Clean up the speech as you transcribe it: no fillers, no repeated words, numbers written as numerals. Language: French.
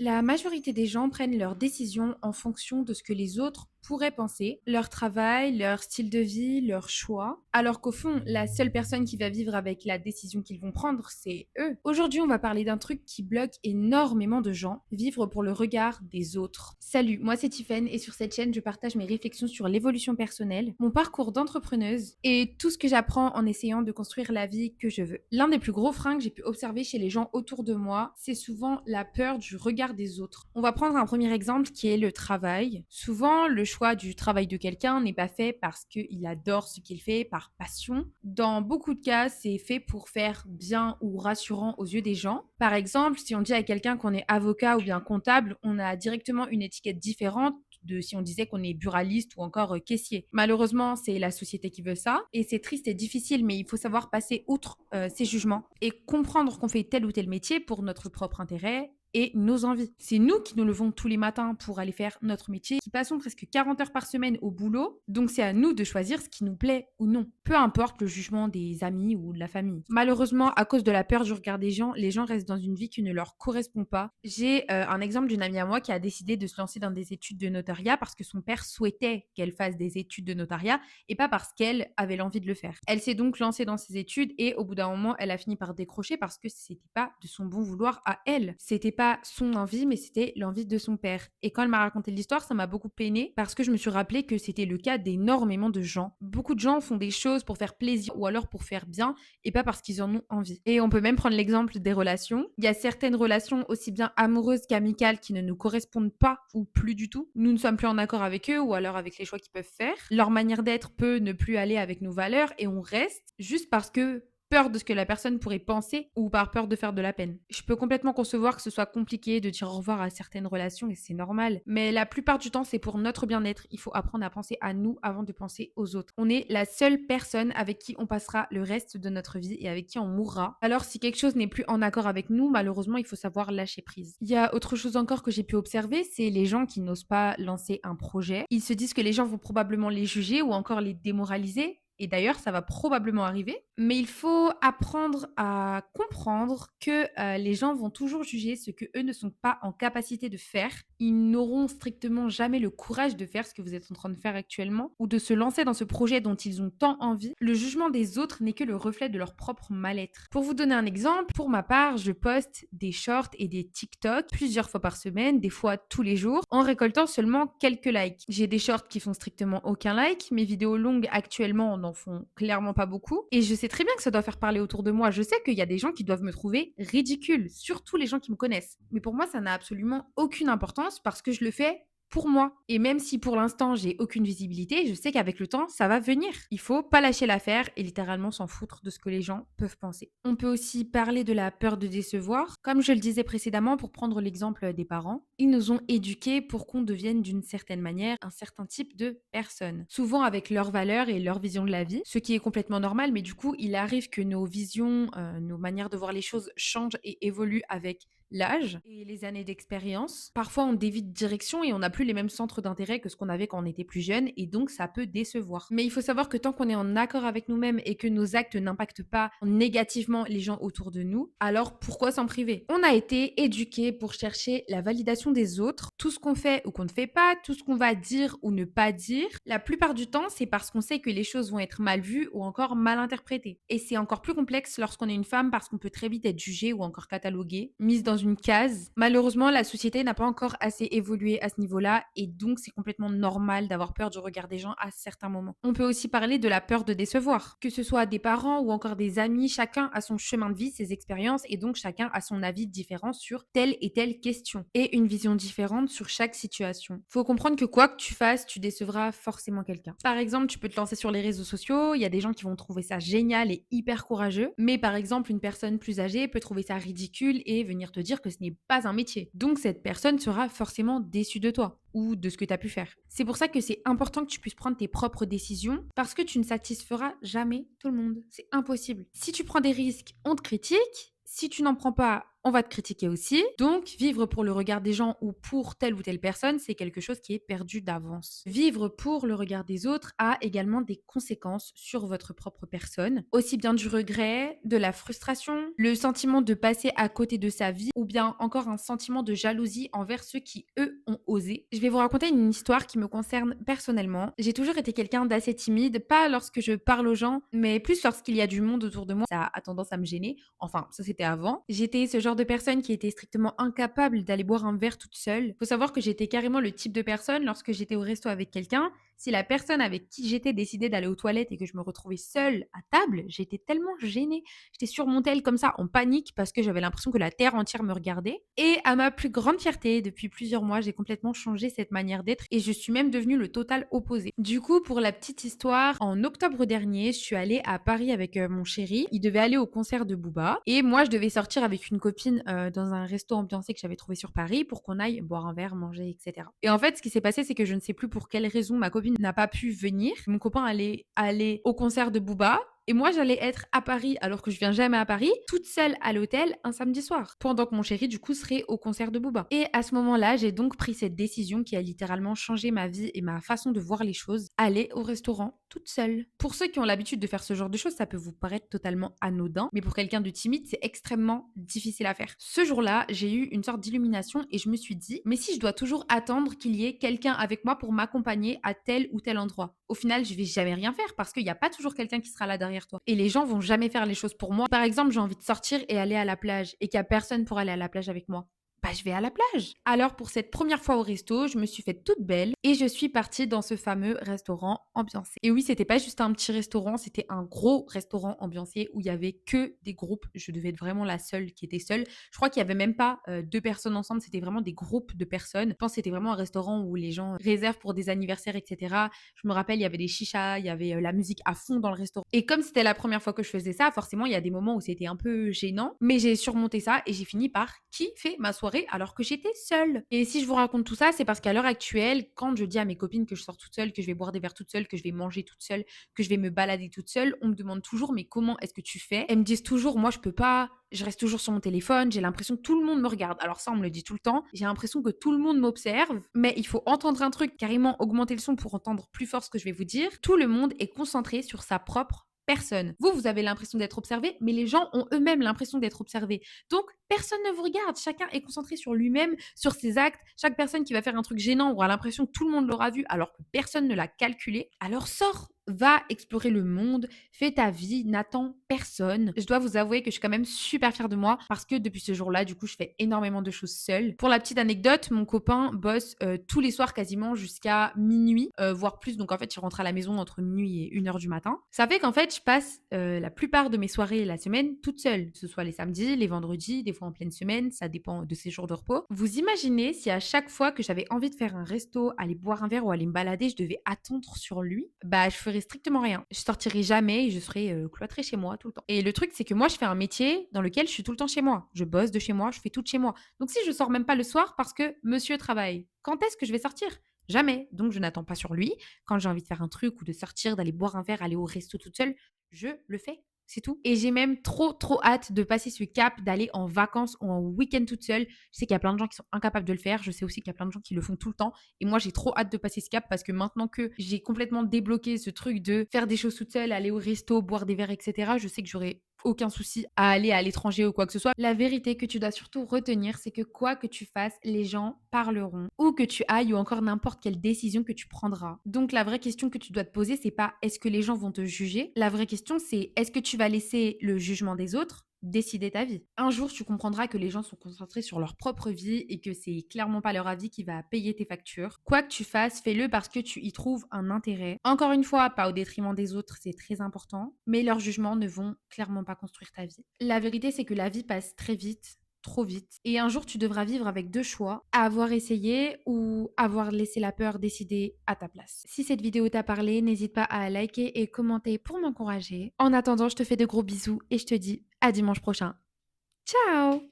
La majorité des gens prennent leurs décisions en fonction de ce que les autres pourraient penser, leur travail, leur style de vie, leurs choix, alors qu'au fond, la seule personne qui va vivre avec la décision qu'ils vont prendre, c'est eux. Aujourd'hui, on va parler d'un truc qui bloque énormément de gens, vivre pour le regard des autres. Salut, moi c'est Tiffen et sur cette chaîne, je partage mes réflexions sur l'évolution personnelle, mon parcours d'entrepreneuse et tout ce que j'apprends en essayant de construire la vie que je veux. L'un des plus gros freins que j'ai pu observer chez les gens autour de moi, c'est souvent la peur du regard des autres. On va prendre un premier exemple qui est le travail. Souvent, le choix du travail de quelqu'un n'est pas fait parce qu'il adore ce qu'il fait, par passion. Dans beaucoup de cas, c'est fait pour faire bien ou rassurant aux yeux des gens. Par exemple, si on dit à quelqu'un qu'on est avocat ou bien comptable, on a directement une étiquette différente de si on disait qu'on est buraliste ou encore caissier. Malheureusement, c'est la société qui veut ça et c'est triste et difficile, mais il faut savoir passer outre ces jugements et comprendre qu'on fait tel ou tel métier pour notre propre intérêt et nos envies. C'est nous qui nous levons tous les matins pour aller faire notre métier, qui passons presque 40 heures par semaine au boulot, donc c'est à nous de choisir ce qui nous plaît ou non, peu importe le jugement des amis ou de la famille. Malheureusement, à cause de la peur du regard des gens, les gens restent dans une vie qui ne leur correspond pas. J'ai un exemple d'une amie à moi qui a décidé de se lancer dans des études de notariat parce que son père souhaitait qu'elle fasse des études de notariat et pas parce qu'elle avait l'envie de le faire. Elle s'est donc lancée dans ses études et au bout d'un moment, elle a fini par décrocher parce que c'était pas de son bon vouloir à elle. C'était pas son envie, mais c'était l'envie de son père. Et quand elle m'a raconté l'histoire, ça m'a beaucoup peinée parce que je me suis rappelé que c'était le cas d'énormément de gens. Beaucoup de gens font des choses pour faire plaisir ou alors pour faire bien et pas parce qu'ils en ont envie. Et on peut même prendre l'exemple des relations. Il y a certaines relations aussi bien amoureuses qu'amicales qui ne nous correspondent pas ou plus du tout. Nous ne sommes plus en accord avec eux ou alors avec les choix qu'ils peuvent faire. Leur manière d'être peut ne plus aller avec nos valeurs et on reste juste parce que peur de ce que la personne pourrait penser ou par peur de faire de la peine. Je peux complètement concevoir que ce soit compliqué de dire au revoir à certaines relations et c'est normal, mais la plupart du temps c'est pour notre bien-être. Il faut apprendre à penser à nous avant de penser aux autres. On est la seule personne avec qui on passera le reste de notre vie et avec qui on mourra. Alors si quelque chose n'est plus en accord avec nous, malheureusement il faut savoir lâcher prise. Il y a autre chose encore que j'ai pu observer, c'est les gens qui n'osent pas lancer un projet. Ils se disent que les gens vont probablement les juger ou encore les démoraliser. Et d'ailleurs, ça va probablement arriver. Mais il faut apprendre à comprendre que les gens vont toujours juger ce que eux ne sont pas en capacité de faire. Ils n'auront strictement jamais le courage de faire ce que vous êtes en train de faire actuellement ou de se lancer dans ce projet dont ils ont tant envie. Le jugement des autres n'est que le reflet de leur propre mal-être. Pour vous donner un exemple, pour ma part, je poste des shorts et des TikTok plusieurs fois par semaine, des fois tous les jours, en récoltant seulement quelques likes. J'ai des shorts qui font strictement aucun like. Mes vidéos longues actuellement n'en font clairement pas beaucoup. Et je sais très bien que ça doit faire parler autour de moi. Je sais qu'il y a des gens qui doivent me trouver ridicule, surtout les gens qui me connaissent. Mais pour moi, ça n'a absolument aucune importance parce que je le fais pour moi. Et même si pour l'instant j'ai aucune visibilité, je sais qu'avec le temps, ça va venir. Il faut pas lâcher l'affaire et littéralement s'en foutre de ce que les gens peuvent penser. On peut aussi parler de la peur de décevoir. Comme je le disais précédemment, pour prendre l'exemple des parents, ils nous ont éduqués pour qu'on devienne d'une certaine manière un certain type de personne. Souvent avec leurs valeurs et leur vision de la vie, ce qui est complètement normal, mais du coup, il arrive que nos visions, nos manières de voir les choses changent et évoluent avec l'âge et les années d'expérience. Parfois, on dévie de direction et on n'a plus les mêmes centres d'intérêt que ce qu'on avait quand on était plus jeune et donc ça peut décevoir. Mais il faut savoir que tant qu'on est en accord avec nous-mêmes et que nos actes n'impactent pas négativement les gens autour de nous, alors pourquoi s'en priver? On a été éduqués pour chercher la validation des autres. Tout ce qu'on fait ou qu'on ne fait pas, tout ce qu'on va dire ou ne pas dire, la plupart du temps, c'est parce qu'on sait que les choses vont être mal vues ou encore mal interprétées. Et c'est encore plus complexe lorsqu'on est une femme parce qu'on peut très vite être jugée ou encore cataloguée, mise dans une case. Malheureusement, la société n'a pas encore assez évolué à ce niveau-là et donc c'est complètement normal d'avoir peur du regard des gens à certains moments. On peut aussi parler de la peur de décevoir. Que ce soit des parents ou encore des amis, chacun a son chemin de vie, ses expériences et donc chacun a son avis différent sur telle et telle question et une vision différente sur chaque situation. Faut comprendre que quoi que tu fasses, tu décevras forcément quelqu'un. Par exemple, tu peux te lancer sur les réseaux sociaux, il y a des gens qui vont trouver ça génial et hyper courageux, mais par exemple, une personne plus âgée peut trouver ça ridicule et venir te dire que ce n'est pas un métier. Donc cette personne sera forcément déçue de toi ou de ce que tu as pu faire. C'est pour ça que c'est important que tu puisses prendre tes propres décisions parce que tu ne satisferas jamais tout le monde. C'est impossible. Si tu prends des risques, on te critique. Si tu n'en prends pas, on va te critiquer aussi. Donc, vivre pour le regard des gens ou pour telle ou telle personne, c'est quelque chose qui est perdu d'avance. Vivre pour le regard des autres a également des conséquences sur votre propre personne, aussi bien du regret, de la frustration, le sentiment de passer à côté de sa vie ou bien encore un sentiment de jalousie envers ceux qui, eux, ont osé. Je vais vous raconter une histoire qui me concerne personnellement. J'ai toujours été quelqu'un d'assez timide, pas lorsque je parle aux gens, mais plus lorsqu'il y a du monde autour de moi. Ça a tendance à me gêner. Enfin, ça c'était avant. J'étais ce genre de personne qui était strictement incapable d'aller boire un verre toute seule. Faut savoir que j'étais carrément le type de personne lorsque j'étais au resto avec quelqu'un. Si la personne avec qui j'étais décidait d'aller aux toilettes et que je me retrouvais seule à table, j'étais tellement gênée. J'étais sur mon tel comme ça en panique parce que j'avais l'impression que la terre entière me regardait. Et à ma plus grande fierté, depuis plusieurs mois, j'ai complètement changé cette manière d'être et je suis même devenue le total opposé. Du coup, pour la petite histoire, en octobre dernier, je suis allée à Paris avec mon chéri. Il devait aller au concert de Booba et moi, je devais sortir avec une copine dans un resto ambiancé que j'avais trouvé sur Paris pour qu'on aille boire un verre, manger, etc. Et en fait, ce qui s'est passé, c'est que je ne sais plus pour quelle raison ma copine n'a pas pu venir. Mon copain allait aller au concert de Booba. Et moi, j'allais être à Paris, alors que je viens jamais à Paris, toute seule à l'hôtel un samedi soir, pendant que mon chéri, du coup, serait au concert de Booba. Et à ce moment-là, j'ai donc pris cette décision qui a littéralement changé ma vie et ma façon de voir les choses, aller au restaurant toute seule. Pour ceux qui ont l'habitude de faire ce genre de choses, ça peut vous paraître totalement anodin, mais pour quelqu'un de timide, c'est extrêmement difficile à faire. Ce jour-là, j'ai eu une sorte d'illumination et je me suis dit, mais si je dois toujours attendre qu'il y ait quelqu'un avec moi pour m'accompagner à tel ou tel endroit, au final, je vais jamais rien faire parce qu'il n'y a pas toujours quelqu'un qui sera là derrière toi. Et les gens vont jamais faire les choses pour moi. Par exemple, j'ai envie de sortir et aller à la plage et qu'il n'y a personne pour aller à la plage avec moi. Bah, je vais à la plage. Alors, pour cette première fois au resto, je me suis faite toute belle et je suis partie dans ce fameux restaurant ambiancé. Et oui, c'était pas juste un petit restaurant, c'était un gros restaurant ambiancé où il y avait que des groupes. Je devais être vraiment la seule qui était seule. Je crois qu'il y avait même pas deux personnes ensemble, c'était vraiment des groupes de personnes. Je pense que c'était vraiment un restaurant où les gens réservent pour des anniversaires, etc. Je me rappelle, il y avait des chichas, il y avait la musique à fond dans le restaurant. Et comme c'était la première fois que je faisais ça, forcément, il y a des moments où c'était un peu gênant, mais j'ai surmonté ça et j'ai fini par kiffer ma soirée alors que j'étais seule. Et si je vous raconte tout ça, c'est parce qu'à l'heure actuelle, quand je dis à mes copines que je sors toute seule, que je vais boire des verres toute seule, que je vais manger toute seule, que je vais me balader toute seule, on me demande toujours mais comment est-ce que tu fais? Elles me disent toujours moi je peux pas, je reste toujours sur mon téléphone, j'ai l'impression que tout le monde me regarde. Alors ça on me le dit tout le temps, j'ai l'impression que tout le monde m'observe, mais il faut entendre un truc, carrément augmenter le son pour entendre plus fort ce que je vais vous dire. Tout le monde est concentré sur sa propre personne. Vous avez l'impression d'être observé, mais les gens ont eux-mêmes l'impression d'être observés. Donc, personne ne vous regarde. Chacun est concentré sur lui-même, sur ses actes. Chaque personne qui va faire un truc gênant aura l'impression que tout le monde l'aura vu alors que personne ne l'a calculé. Alors, sors, va explorer le monde, fais ta vie, n'attends personne. Je dois vous avouer que je suis quand même super fière de moi parce que depuis ce jour-là, du coup, je fais énormément de choses seule. Pour la petite anecdote, mon copain bosse tous les soirs quasiment jusqu'à minuit, voire plus. Donc en fait, il rentre à la maison entre minuit et 1 heure du matin. Ça fait qu'en fait, je passe la plupart de mes soirées la semaine toute seule, que ce soit les samedis, les vendredis, des fois en pleine semaine, ça dépend de ces jours de repos. Vous imaginez si à chaque fois que j'avais envie de faire un resto, aller boire un verre ou aller me balader, je devais attendre sur lui, bah je ferais strictement rien. Je sortirais jamais et je serais cloîtrée chez moi tout le temps. Et le truc, c'est que moi, je fais un métier dans lequel je suis tout le temps chez moi. Je bosse de chez moi, je fais tout de chez moi. Donc si je sors même pas le soir parce que monsieur travaille, quand est-ce que je vais sortir? Jamais. Donc je n'attends pas sur lui. Quand j'ai envie de faire un truc ou de sortir, d'aller boire un verre, aller au resto toute seule, je le fais. C'est tout. Et j'ai même trop, trop hâte de passer ce cap, d'aller en vacances ou en week-end toute seule. Je sais qu'il y a plein de gens qui sont incapables de le faire. Je sais aussi qu'il y a plein de gens qui le font tout le temps. Et moi, j'ai trop hâte de passer ce cap parce que maintenant que j'ai complètement débloqué ce truc de faire des choses toute seule, aller au resto, boire des verres, etc., je sais que j'aurai aucun souci à aller à l'étranger ou quoi que ce soit. La vérité que tu dois surtout retenir, c'est que quoi que tu fasses, les gens parleront. Où que tu ailles ou encore n'importe quelle décision que tu prendras. Donc la vraie question que tu dois te poser, c'est pas est-ce que les gens vont te juger? La vraie question, c'est est-ce que tu vas laisser le jugement des autres décider ta vie. Un jour, tu comprendras que les gens sont concentrés sur leur propre vie et que c'est clairement pas leur avis qui va payer tes factures. Quoi que tu fasses, fais-le parce que tu y trouves un intérêt. Encore une fois, pas au détriment des autres, c'est très important, mais leurs jugements ne vont clairement pas construire ta vie. La vérité, c'est que la vie passe très vite, trop vite. Et un jour, tu devras vivre avec deux choix, avoir essayé ou avoir laissé la peur décider à ta place. Si cette vidéo t'a parlé, n'hésite pas à liker et commenter pour m'encourager. En attendant, je te fais de gros bisous et je te dis à dimanche prochain. Ciao!